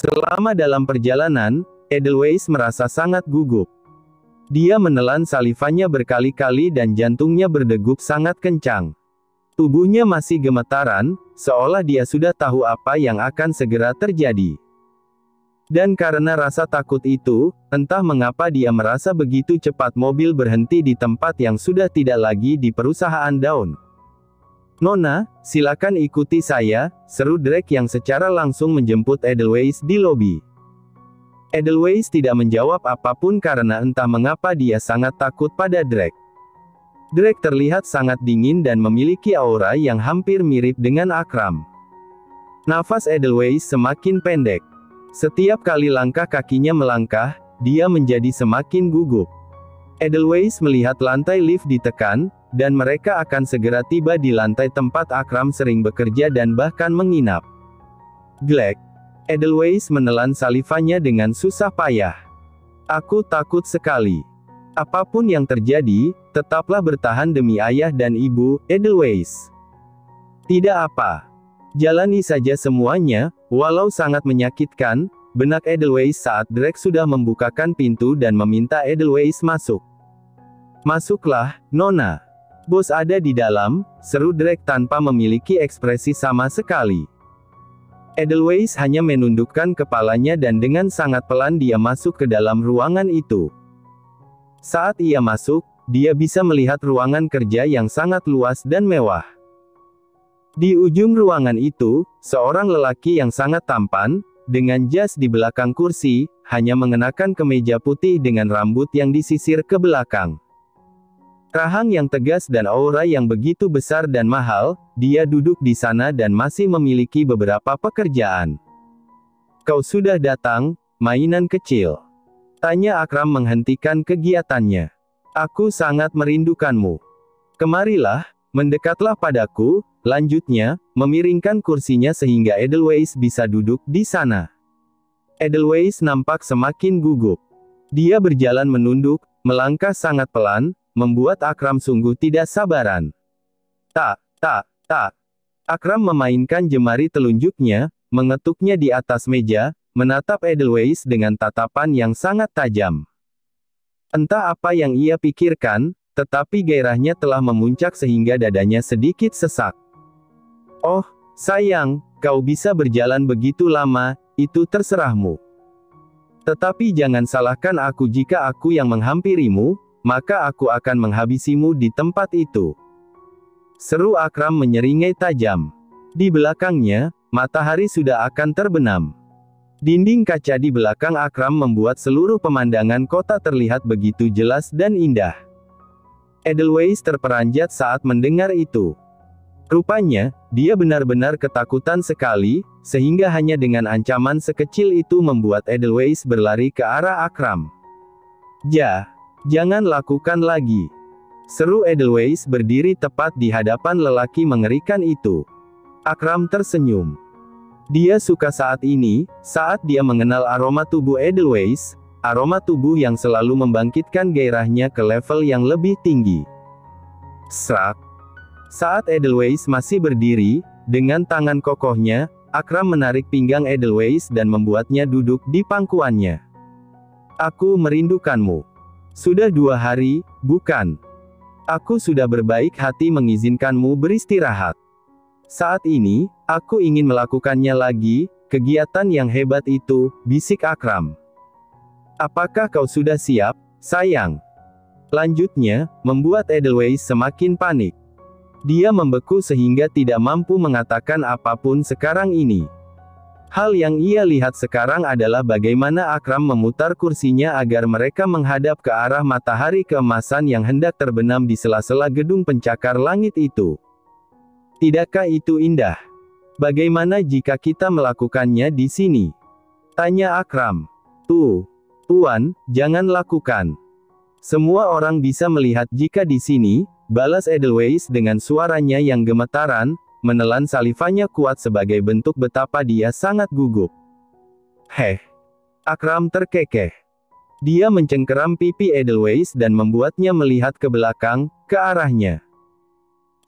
Selama dalam perjalanan, Edelweiss merasa sangat gugup. Dia menelan salivanya berkali-kali dan jantungnya berdegup sangat kencang. Tubuhnya masih gemetaran, seolah dia sudah tahu apa yang akan segera terjadi. Dan karena rasa takut itu, entah mengapa dia merasa begitu cepat mobil berhenti di tempat yang sudah tidak lagi di perusahaan daun. "Nona, silakan ikuti saya," seru Drake yang secara langsung menjemput Edelweiss di lobi. Edelweiss tidak menjawab apapun karena entah mengapa dia sangat takut pada Drake. Drake terlihat sangat dingin dan memiliki aura yang hampir mirip dengan Akram. Nafas Edelweiss semakin pendek. Setiap kali langkah kakinya melangkah, dia menjadi semakin gugup. Edelweiss melihat lantai lift ditekan, dan mereka akan segera tiba di lantai tempat Akram sering bekerja dan bahkan menginap. Glek. Edelweiss menelan salivanya dengan susah payah. "Aku takut sekali. Apapun yang terjadi, tetaplah bertahan demi ayah dan ibu, Edelweiss." "Tidak apa. Jalani saja semuanya, walau sangat menyakitkan," benak Edelweiss saat Drake sudah membukakan pintu dan meminta Edelweiss masuk. "Masuklah, Nona. Bos ada di dalam," seru Drake tanpa memiliki ekspresi sama sekali. Edelweiss hanya menundukkan kepalanya dan dengan sangat pelan dia masuk ke dalam ruangan itu. Saat ia masuk, dia bisa melihat ruangan kerja yang sangat luas dan mewah. Di ujung ruangan itu, seorang lelaki yang sangat tampan, dengan jas di belakang kursi, hanya mengenakan kemeja putih dengan rambut yang disisir ke belakang. Rahang yang tegas dan aura yang begitu besar dan mahal, dia duduk di sana dan masih memiliki beberapa pekerjaan. "Kau sudah datang, mainan kecil?" tanya Akram menghentikan kegiatannya. "Aku sangat merindukanmu. Kemarilah, mendekatlah padaku," lanjutnya, memiringkan kursinya sehingga Edelweiss bisa duduk di sana. Edelweiss nampak semakin gugup. Dia berjalan menunduk, melangkah sangat pelan, membuat Akram sungguh tidak sabaran. Tak. Akram memainkan jemari telunjuknya, mengetuknya di atas meja, menatap Edelweiss dengan tatapan yang sangat tajam. Entah apa yang ia pikirkan, tetapi gairahnya telah memuncak sehingga dadanya sedikit sesak. "Oh, sayang, kau bisa berjalan begitu lama, itu terserahmu. Tetapi jangan salahkan aku jika aku yang menghampirimu, maka aku akan menghabisimu di tempat itu," seru Akram menyeringai tajam. Di belakangnya, matahari sudah akan terbenam. Dinding kaca di belakang Akram membuat seluruh pemandangan kota terlihat begitu jelas dan indah. Edelweiss terperanjat saat mendengar itu. Rupanya, dia benar-benar ketakutan sekali, sehingga hanya dengan ancaman sekecil itu membuat Edelweiss berlari ke arah Akram. Jangan lakukan lagi," seru Edelweiss berdiri tepat di hadapan lelaki mengerikan itu. Akram tersenyum. Dia suka saat ini, saat dia mengenal aroma tubuh Edelweiss, aroma tubuh yang selalu membangkitkan gairahnya ke level yang lebih tinggi. Srak. Saat Edelweiss masih berdiri, dengan tangan kokohnya, Akram menarik pinggang Edelweiss dan membuatnya duduk di pangkuannya. "Aku merindukanmu. Sudah 2 hari, bukan? Aku sudah berbaik hati mengizinkanmu beristirahat. Saat ini, aku ingin melakukannya lagi, kegiatan yang hebat itu," bisik Akram. "Apakah kau sudah siap, sayang?" lanjutnya, membuat Edelweiss semakin panik. Dia membeku sehingga tidak mampu mengatakan apapun sekarang ini. Hal yang ia lihat sekarang adalah bagaimana Akram memutar kursinya agar mereka menghadap ke arah matahari keemasan yang hendak terbenam di sela-sela gedung pencakar langit itu. "Tidakkah itu indah? Bagaimana jika kita melakukannya di sini?" tanya Akram. Tuan, jangan lakukan. Semua orang bisa melihat jika di sini," balas Edelweiss dengan suaranya yang gemetaran, menelan salivanya kuat sebagai bentuk betapa dia sangat gugup. Akram terkekeh. Dia mencengkeram pipi Edelweiss dan membuatnya melihat ke belakang, ke arahnya.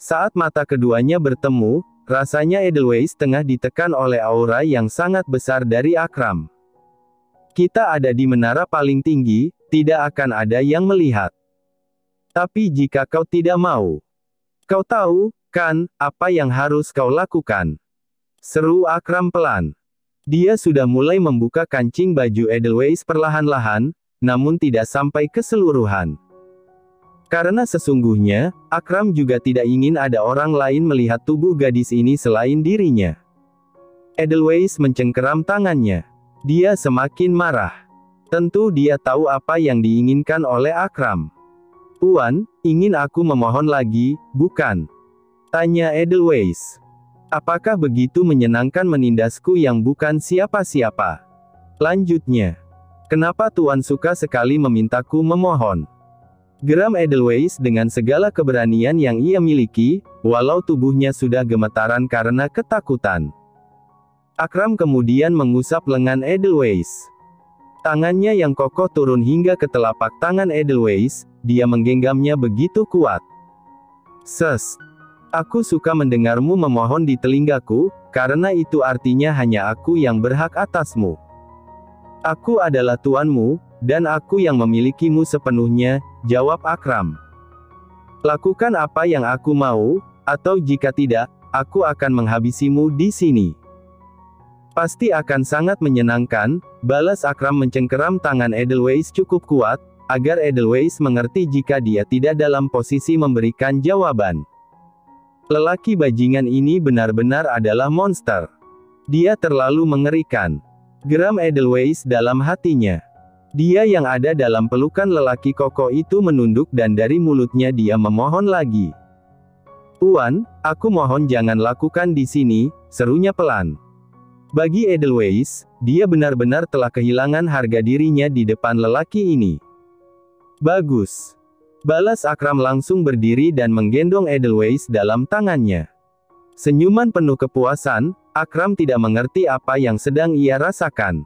Saat mata keduanya bertemu, rasanya Edelweiss tengah ditekan oleh aura yang sangat besar dari Akram. Kita ada di menara paling tinggi, tidak akan ada yang melihat. Tapi jika kau tidak mau, kau tahu, kan, apa yang harus kau lakukan? Seru Akram pelan. Dia sudah mulai membuka kancing baju Edelweiss perlahan-lahan, namun tidak sampai keseluruhan. Karena sesungguhnya, Akram juga tidak ingin ada orang lain melihat tubuh gadis ini selain dirinya. Edelweiss mencengkeram tangannya. Dia semakin marah. Tentu dia tahu apa yang diinginkan oleh Akram. "Tuan, ingin aku memohon lagi, bukan?" tanya Edelweiss. "Apakah begitu menyenangkan menindasku yang bukan siapa-siapa?" Lanjutnya, "Kenapa Tuan suka sekali memintaku memohon?" Geram Edelweiss dengan segala keberanian yang ia miliki, walau tubuhnya sudah gemetaran karena ketakutan. Akram kemudian mengusap lengan Edelweiss. Tangannya yang kokoh turun hingga ke telapak tangan Edelweiss, dia menggenggamnya begitu kuat. "Ses. Aku suka mendengarmu memohon di telingaku, karena itu artinya hanya aku yang berhak atasmu. Aku adalah tuanmu, dan aku yang memilikimu sepenuhnya," jawab Akram. "Lakukan apa yang aku mau, atau jika tidak, aku akan menghabisimu di sini." "Pasti akan sangat menyenangkan," balas Akram mencengkeram tangan Edelweiss cukup kuat, agar Edelweiss mengerti jika dia tidak dalam posisi memberikan jawaban. Lelaki bajingan ini benar-benar adalah monster. Dia terlalu mengerikan. Geram Edelweiss dalam hatinya. Dia yang ada dalam pelukan lelaki kokoh itu menunduk dan dari mulutnya dia memohon lagi. "Tuan, aku mohon jangan lakukan di sini," serunya pelan. Bagi Edelweiss, dia benar-benar telah kehilangan harga dirinya di depan lelaki ini. "Bagus," balas Akram langsung berdiri dan menggendong Edelweiss dalam tangannya. Senyuman penuh kepuasan, Akram tidak mengerti apa yang sedang ia rasakan.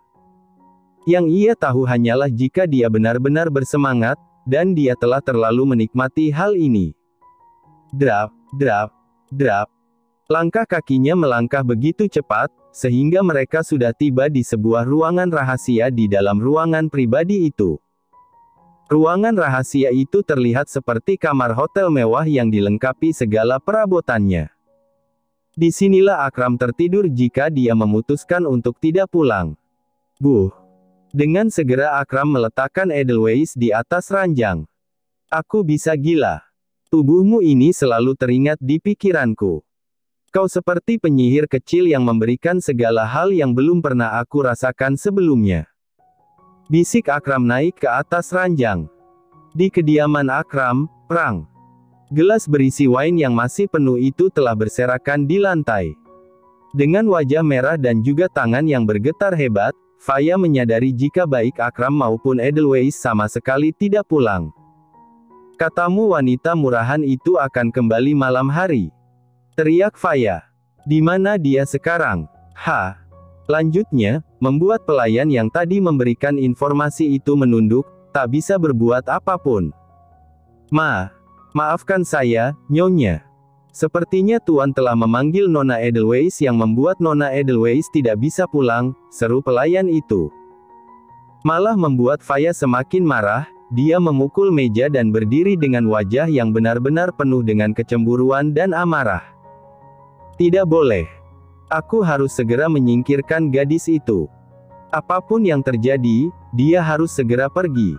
Yang ia tahu hanyalah jika dia benar-benar bersemangat, dan dia telah terlalu menikmati hal ini. Drap, drap, drap. Langkah kakinya melangkah begitu cepat, sehingga mereka sudah tiba di sebuah ruangan rahasia di dalam ruangan pribadi itu. Ruangan rahasia itu terlihat seperti kamar hotel mewah yang dilengkapi segala perabotannya. Disinilah Akram tertidur jika dia memutuskan untuk tidak pulang. Buh! Dengan segera Akram meletakkan Edelweiss di atas ranjang. "Aku bisa gila. Tubuhmu ini selalu teringat di pikiranku. Kau seperti penyihir kecil yang memberikan segala hal yang belum pernah aku rasakan sebelumnya." Bisik Akram naik ke atas ranjang. Di kediaman Akram, perang. Gelas berisi wine yang masih penuh itu telah berserakan di lantai. Dengan wajah merah dan juga tangan yang bergetar hebat, Faya menyadari jika baik Akram maupun Edelweiss sama sekali tidak pulang. "Katamu wanita murahan itu akan kembali malam hari," teriak Faya. "Di mana dia sekarang?" Lanjutnya, membuat pelayan yang tadi memberikan informasi itu menunduk, tak bisa berbuat apapun. Maafkan saya, Nyonya. Sepertinya Tuan telah memanggil Nona Edelweiss yang membuat Nona Edelweiss tidak bisa pulang," seru pelayan itu. Malah membuat Faya semakin marah, dia memukul meja dan berdiri dengan wajah yang benar-benar penuh dengan kecemburuan dan amarah. "Tidak boleh. Aku harus segera menyingkirkan gadis itu. Apapun yang terjadi, dia harus segera pergi,"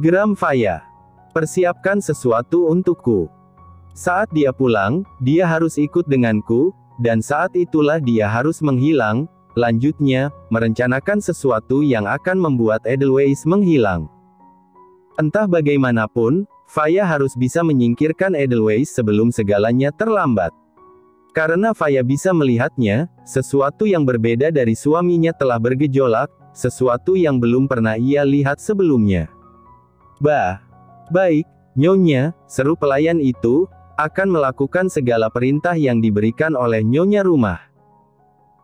geram Faya. "Persiapkan sesuatu untukku. Saat dia pulang, dia harus ikut denganku, dan saat itulah dia harus menghilang." Lanjutnya, merencanakan sesuatu yang akan membuat Edelweiss menghilang. Entah bagaimanapun, Faya harus bisa menyingkirkan Edelweiss sebelum segalanya terlambat. Karena Faya bisa melihatnya, sesuatu yang berbeda dari suaminya telah bergejolak, sesuatu yang belum pernah ia lihat sebelumnya. Baik, Nyonya," seru pelayan itu, "akan melakukan segala perintah yang diberikan oleh Nyonya rumah.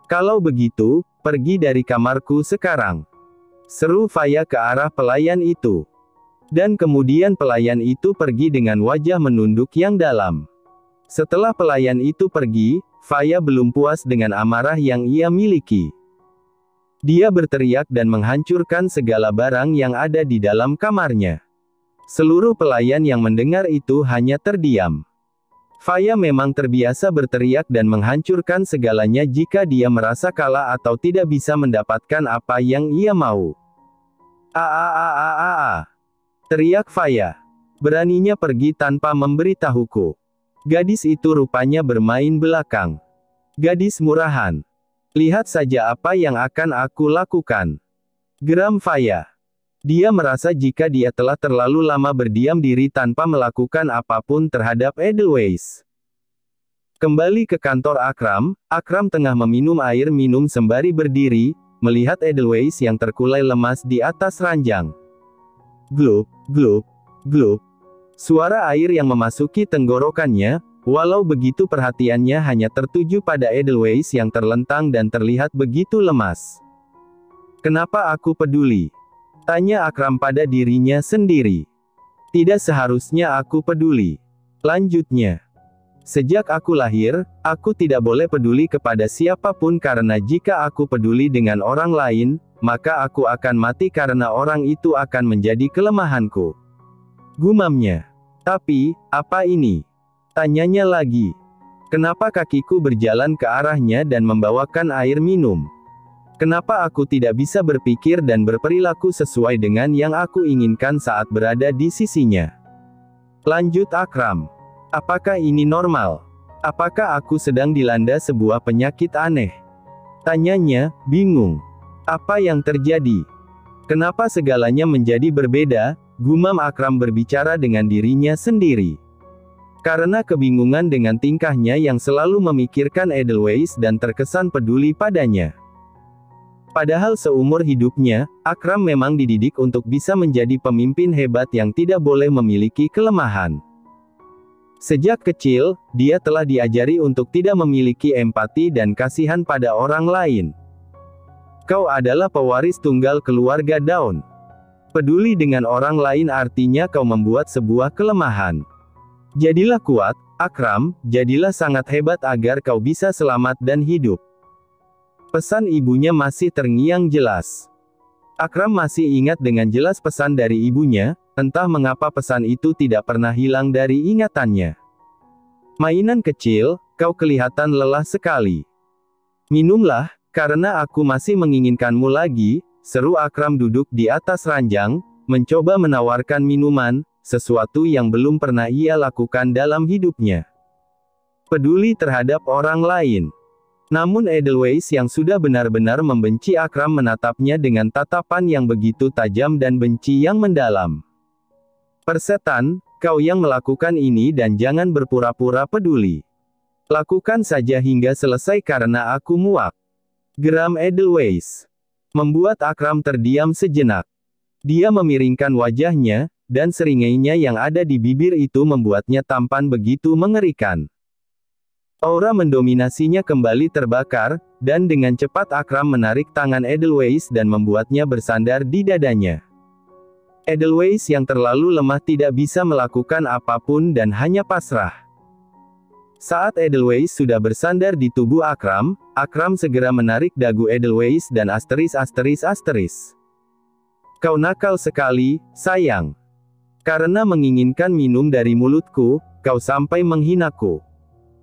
Kalau begitu, pergi dari kamarku sekarang," seru Faya ke arah pelayan itu. Dan kemudian pelayan itu pergi dengan wajah menunduk yang dalam. Setelah pelayan itu pergi, Faya belum puas dengan amarah yang ia miliki. Dia berteriak dan menghancurkan segala barang yang ada di dalam kamarnya. Seluruh pelayan yang mendengar itu hanya terdiam. Faya memang terbiasa berteriak dan menghancurkan segalanya jika dia merasa kalah atau tidak bisa mendapatkan apa yang ia mau. Teriak Faya. Beraninya pergi tanpa memberitahuku. Gadis itu rupanya bermain belakang. Gadis murahan. Lihat saja apa yang akan aku lakukan. Geram Faya. Dia merasa jika dia telah terlalu lama berdiam diri tanpa melakukan apapun terhadap Edelweiss. Kembali ke kantor Akram, Akram tengah meminum air minum sembari berdiri, melihat Edelweiss yang terkulai lemas di atas ranjang. Glup, glup, glup. Suara air yang memasuki tenggorokannya, walau begitu perhatiannya hanya tertuju pada Edelweiss yang terlentang dan terlihat begitu lemas. Kenapa aku peduli? Tanya Akram pada dirinya sendiri. Tidak seharusnya aku peduli. Lanjutnya. Sejak aku lahir, aku tidak boleh peduli kepada siapapun karena jika aku peduli dengan orang lain, maka aku akan mati karena orang itu akan menjadi kelemahanku. Gumamnya. Tapi, apa ini? Tanyanya lagi. Kenapa kakiku berjalan ke arahnya dan membawakan air minum? Kenapa aku tidak bisa berpikir dan berperilaku sesuai dengan yang aku inginkan saat berada di sisinya? Lanjut Akram. Apakah ini normal? Apakah aku sedang dilanda sebuah penyakit aneh? Tanyanya, bingung. Apa yang terjadi? Kenapa segalanya menjadi berbeda? Gumam Akram berbicara dengan dirinya sendiri. Karena kebingungan dengan tingkahnya yang selalu memikirkan Edelweiss dan terkesan peduli padanya. Padahal seumur hidupnya, Akram memang dididik untuk bisa menjadi pemimpin hebat yang tidak boleh memiliki kelemahan. Sejak kecil, dia telah diajari untuk tidak memiliki empati dan kasihan pada orang lain. Kau adalah pewaris tunggal keluarga Daun. Peduli dengan orang lain artinya kau membuat sebuah kelemahan. Jadilah kuat, Akram, jadilah sangat hebat agar kau bisa selamat dan hidup. Pesan ibunya masih terngiang jelas. Akram masih ingat dengan jelas pesan dari ibunya, entah mengapa pesan itu tidak pernah hilang dari ingatannya. Mainan kecil, kau kelihatan lelah sekali. Minumlah, karena aku masih menginginkanmu lagi, seru Akram duduk di atas ranjang, mencoba menawarkan minuman, sesuatu yang belum pernah ia lakukan dalam hidupnya. Peduli terhadap orang lain. Namun Edelweiss yang sudah benar-benar membenci Akram menatapnya dengan tatapan yang begitu tajam dan benci yang mendalam. Persetan, kau yang melakukan ini dan jangan berpura-pura peduli. Lakukan saja hingga selesai karena aku muak. Geram Edelweiss. Membuat Akram terdiam sejenak. Dia memiringkan wajahnya, dan seringainya yang ada di bibir itu membuatnya tampan begitu mengerikan. Aura mendominasinya kembali terbakar, dan dengan cepat Akram menarik tangan Edelweiss dan membuatnya bersandar di dadanya. Edelweiss yang terlalu lemah tidak bisa melakukan apapun dan hanya pasrah. Saat Edelweiss sudah bersandar di tubuh Akram, Akram segera menarik dagu Edelweiss dan asteris. Kau nakal sekali, sayang. Karena menginginkan minum dari mulutku, kau sampai menghinaku.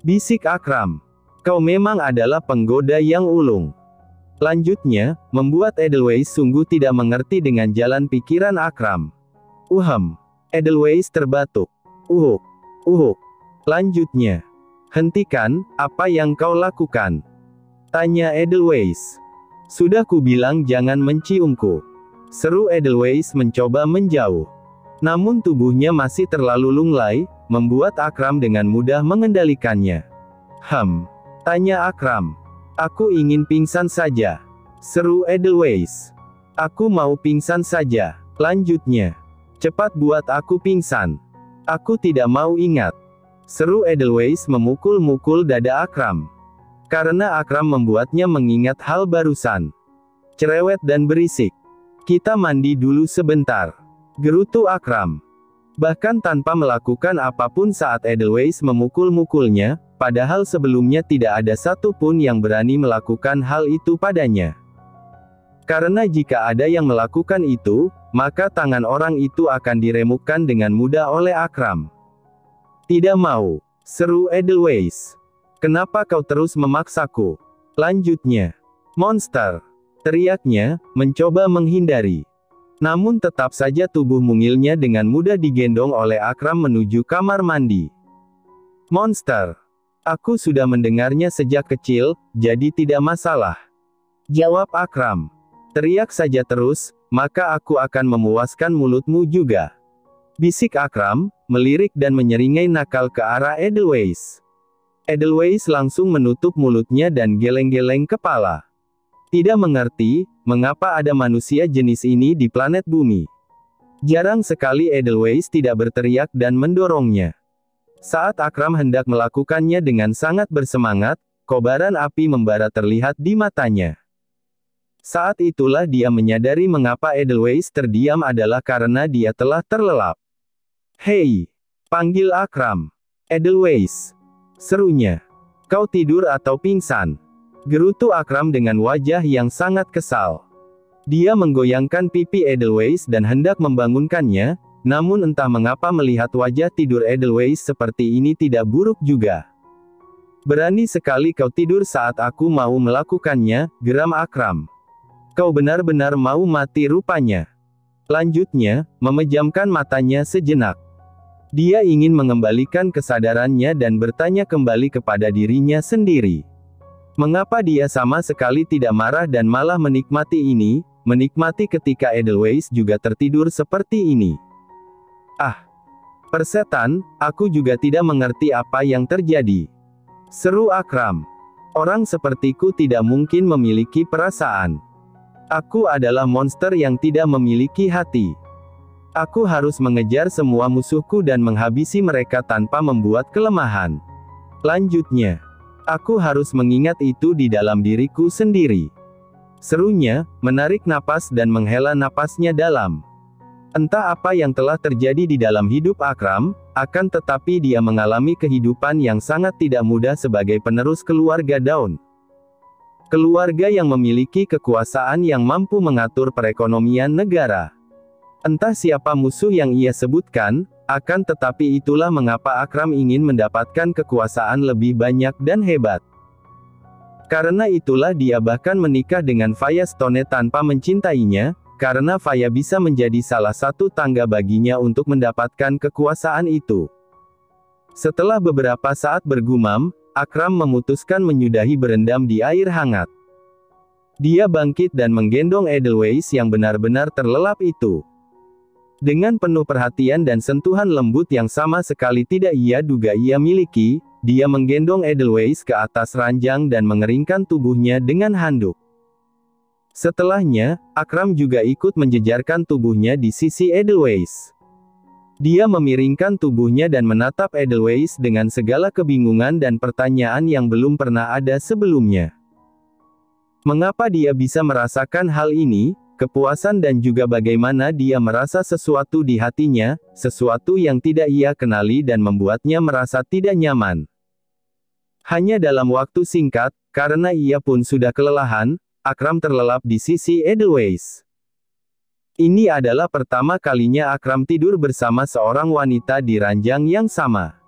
Bisik Akram. Kau memang adalah penggoda yang ulung. Lanjutnya, membuat Edelweiss sungguh tidak mengerti dengan jalan pikiran Akram. Edelweiss terbatuk. Uhuk. Lanjutnya. Hentikan, apa yang kau lakukan? Tanya Edelweiss. Sudah kubilang jangan menciumku. Seru Edelweiss mencoba menjauh. Namun tubuhnya masih terlalu lunglai, membuat Akram dengan mudah mengendalikannya. Tanya Akram. Aku ingin pingsan saja. Seru Edelweiss. Aku mau pingsan saja. Lanjutnya. Cepat buat aku pingsan. Aku tidak mau ingat. Seru Edelweiss memukul-mukul dada Akram. Karena Akram membuatnya mengingat hal barusan. Cerewet dan berisik. Kita mandi dulu sebentar. Gerutu Akram. Bahkan tanpa melakukan apapun saat Edelweiss memukul-mukulnya, padahal sebelumnya tidak ada satu pun yang berani melakukan hal itu padanya. Karena jika ada yang melakukan itu, maka tangan orang itu akan diremukkan dengan mudah oleh Akram. Tidak mau, seru Edelweiss. Kenapa kau terus memaksaku? Lanjutnya, monster, teriaknya, mencoba menghindari. Namun tetap saja tubuh mungilnya dengan mudah digendong oleh Akram menuju kamar mandi. Monster, aku sudah mendengarnya sejak kecil, jadi tidak masalah. Jawab Akram. Teriak saja terus, maka aku akan memuaskan mulutmu juga. Bisik Akram, melirik dan menyeringai nakal ke arah Edelweiss. Edelweiss langsung menutup mulutnya dan geleng-geleng kepala. Tidak mengerti, mengapa ada manusia jenis ini di planet bumi. Jarang sekali Edelweiss tidak berteriak dan mendorongnya. Saat Akram hendak melakukannya dengan sangat bersemangat, kobaran api membara terlihat di matanya. Saat itulah dia menyadari mengapa Edelweiss terdiam adalah karena dia telah terlelap. Hei! Panggil Akram. Edelweiss. Serunya. Kau tidur atau pingsan? Gerutu Akram dengan wajah yang sangat kesal. Dia menggoyangkan pipi Edelweiss dan hendak membangunkannya, namun entah mengapa melihat wajah tidur Edelweiss seperti ini tidak buruk juga. Berani sekali kau tidur saat aku mau melakukannya, geram Akram. Kau benar-benar mau mati rupanya. Lanjutnya, memejamkan matanya sejenak. Dia ingin mengembalikan kesadarannya dan bertanya kembali kepada dirinya sendiri. Mengapa dia sama sekali tidak marah dan malah menikmati ini, menikmati ketika Edelweiss juga tertidur seperti ini. Ah! Persetan, aku juga tidak mengerti apa yang terjadi. Seru Akram. Orang sepertiku tidak mungkin memiliki perasaan. Aku adalah monster yang tidak memiliki hati. Aku harus mengejar semua musuhku dan menghabisi mereka tanpa membuat kelemahan. Lanjutnya. Aku harus mengingat itu di dalam diriku sendiri. Serunya, menarik napas dan menghela napasnya dalam. Entah apa yang telah terjadi di dalam hidup Akram, akan tetapi dia mengalami kehidupan yang sangat tidak mudah sebagai penerus keluarga Dawn. Keluarga yang memiliki kekuasaan yang mampu mengatur perekonomian negara. Entah siapa musuh yang ia sebutkan, akan tetapi itulah mengapa Akram ingin mendapatkan kekuasaan lebih banyak dan hebat. Karena itulah dia bahkan menikah dengan Faya Stone tanpa mencintainya, karena Faya bisa menjadi salah satu tangga baginya untuk mendapatkan kekuasaan itu. Setelah beberapa saat bergumam, Akram memutuskan menyudahi berendam di air hangat. Dia bangkit dan menggendong Edelweiss yang benar-benar terlelap itu. Dengan penuh perhatian dan sentuhan lembut yang sama sekali tidak ia duga ia miliki, dia menggendong Edelweiss ke atas ranjang dan mengeringkan tubuhnya dengan handuk. Setelahnya, Akram juga ikut menjejarkan tubuhnya di sisi Edelweiss. Dia memiringkan tubuhnya dan menatap Edelweiss dengan segala kebingungan dan pertanyaan yang belum pernah ada sebelumnya. Mengapa dia bisa merasakan hal ini? Kepuasan dan juga bagaimana dia merasa sesuatu di hatinya, sesuatu yang tidak ia kenali dan membuatnya merasa tidak nyaman. Hanya dalam waktu singkat, karena ia pun sudah kelelahan, Akram terlelap di sisi Edelweiss. Ini adalah pertama kalinya Akram tidur bersama seorang wanita di ranjang yang sama.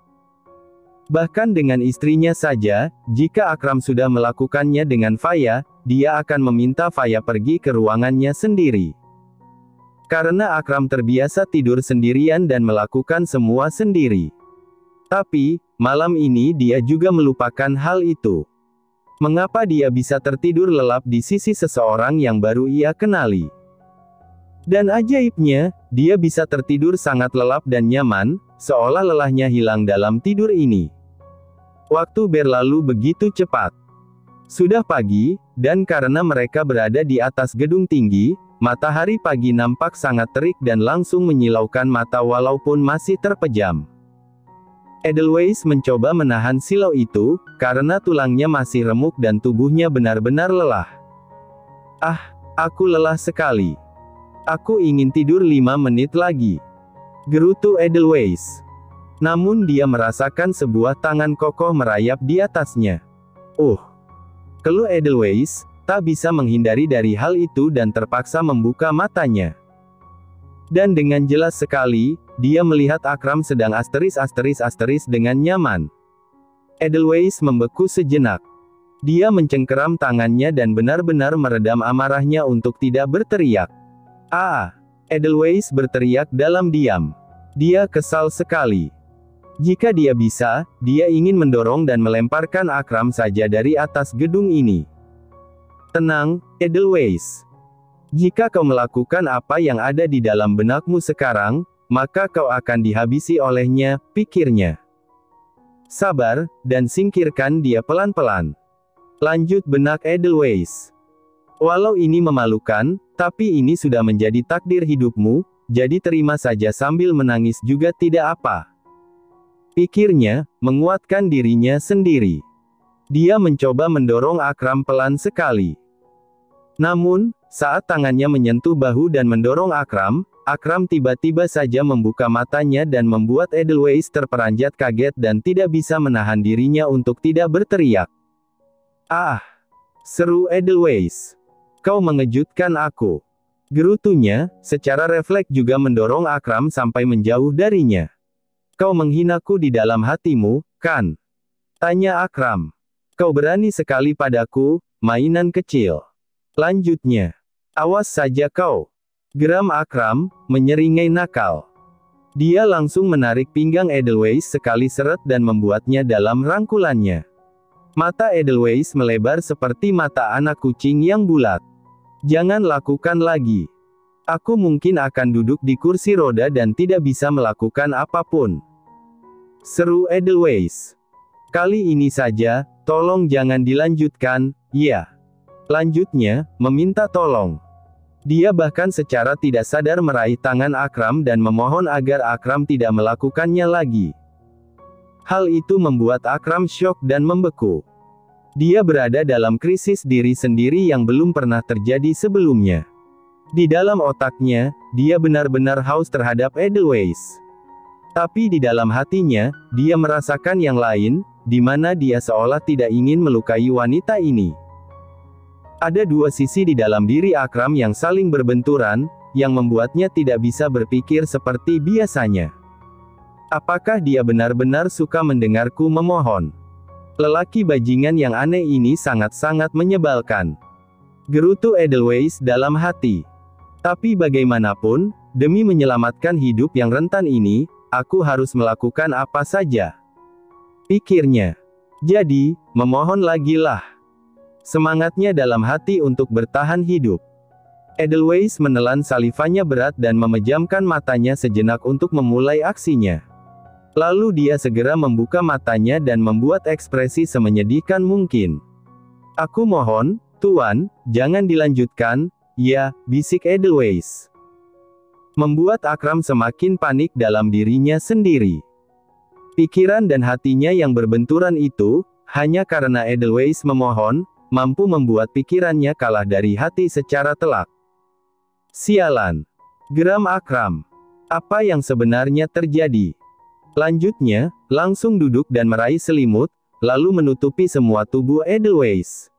Bahkan dengan istrinya saja, jika Akram sudah melakukannya dengan Faya, dia akan meminta Faya pergi ke ruangannya sendiri. Karena Akram terbiasa tidur sendirian dan melakukan semua sendiri. Tapi, malam ini dia juga melupakan hal itu. Mengapa dia bisa tertidur lelap di sisi seseorang yang baru ia kenali? Dan ajaibnya, dia bisa tertidur sangat lelap dan nyaman, seolah lelahnya hilang dalam tidur ini. Waktu berlalu begitu cepat. Sudah pagi, dan karena mereka berada di atas gedung tinggi, matahari pagi nampak sangat terik dan langsung menyilaukan mata walaupun masih terpejam. Edelweiss mencoba menahan silau itu, karena tulangnya masih remuk dan tubuhnya benar-benar lelah. Ah, aku lelah sekali. Aku ingin tidur 5 menit lagi. gerutu Edelweiss. Namun dia merasakan sebuah tangan kokoh merayap di atasnya. Keluh Edelweiss, tak bisa menghindari dari hal itu dan terpaksa membuka matanya. Dan dengan jelas sekali, dia melihat Akram sedang asteris dengan nyaman. Edelweiss membeku sejenak. Dia mencengkeram tangannya dan benar-benar meredam amarahnya untuk tidak berteriak. Edelweiss berteriak dalam diam. Dia kesal sekali. Jika dia bisa, dia ingin mendorong dan melemparkan Akram saja dari atas gedung ini. Tenang, Edelweiss. Jika kau melakukan apa yang ada di dalam benakmu sekarang, maka kau akan dihabisi olehnya, pikirnya. Sabar, dan singkirkan dia pelan-pelan. Lanjut benak Edelweiss. Walau ini memalukan, tapi ini sudah menjadi takdir hidupmu, jadi terima saja sambil menangis juga tidak apa. Pikirnya, menguatkan dirinya sendiri. Dia mencoba mendorong Akram pelan sekali. Namun, saat tangannya menyentuh bahu dan mendorong Akram, Akram tiba-tiba saja membuka matanya dan membuat Edelweiss terperanjat kaget dan tidak bisa menahan dirinya untuk tidak berteriak. Seru Edelweiss. Kau mengejutkan aku. Gerutunya, secara refleks juga mendorong Akram sampai menjauh darinya. Kau menghinaku di dalam hatimu, kan? Tanya Akram. Kau berani sekali padaku, mainan kecil. Lanjutnya. Awas saja kau. Geram Akram, menyeringai nakal. Dia langsung menarik pinggang Edelweiss sekali seret dan membuatnya dalam rangkulannya. Mata Edelweiss melebar seperti mata anak kucing yang bulat. Jangan lakukan lagi. Aku mungkin akan duduk di kursi roda dan tidak bisa melakukan apapun. Seru Edelweiss. Kali ini saja, tolong jangan dilanjutkan, ya. Lanjutnya, meminta tolong. Dia bahkan secara tidak sadar meraih tangan Akram dan memohon agar Akram tidak melakukannya lagi. Hal itu membuat Akram syok dan membeku. Dia berada dalam krisis diri sendiri yang belum pernah terjadi sebelumnya. Di dalam otaknya, dia benar-benar haus terhadap Edelweiss. Tapi di dalam hatinya, dia merasakan yang lain, di mana dia seolah tidak ingin melukai wanita ini. Ada dua sisi di dalam diri Akram yang saling berbenturan, yang membuatnya tidak bisa berpikir seperti biasanya. Apakah dia benar-benar suka mendengarku memohon? Lelaki bajingan yang aneh ini sangat-sangat menyebalkan. Gerutu Edelweiss dalam hati. Tapi bagaimanapun, demi menyelamatkan hidup yang rentan ini, aku harus melakukan apa saja. Pikirnya. Jadi, memohon lagi lah. Semangatnya dalam hati untuk bertahan hidup. Edelweiss menelan salivanya berat dan memejamkan matanya sejenak untuk memulai aksinya. Lalu dia segera membuka matanya dan membuat ekspresi semenyedihkan mungkin. Aku mohon, Tuan, jangan dilanjutkan, ya, bisik Edelweiss. Membuat Akram semakin panik dalam dirinya sendiri. Pikiran dan hatinya yang berbenturan itu, hanya karena Edelweiss memohon, mampu membuat pikirannya kalah dari hati secara telak. Sialan. Geram Akram. Apa yang sebenarnya terjadi? Lanjutnya, langsung duduk dan meraih selimut, lalu menutupi semua tubuh Edelweiss.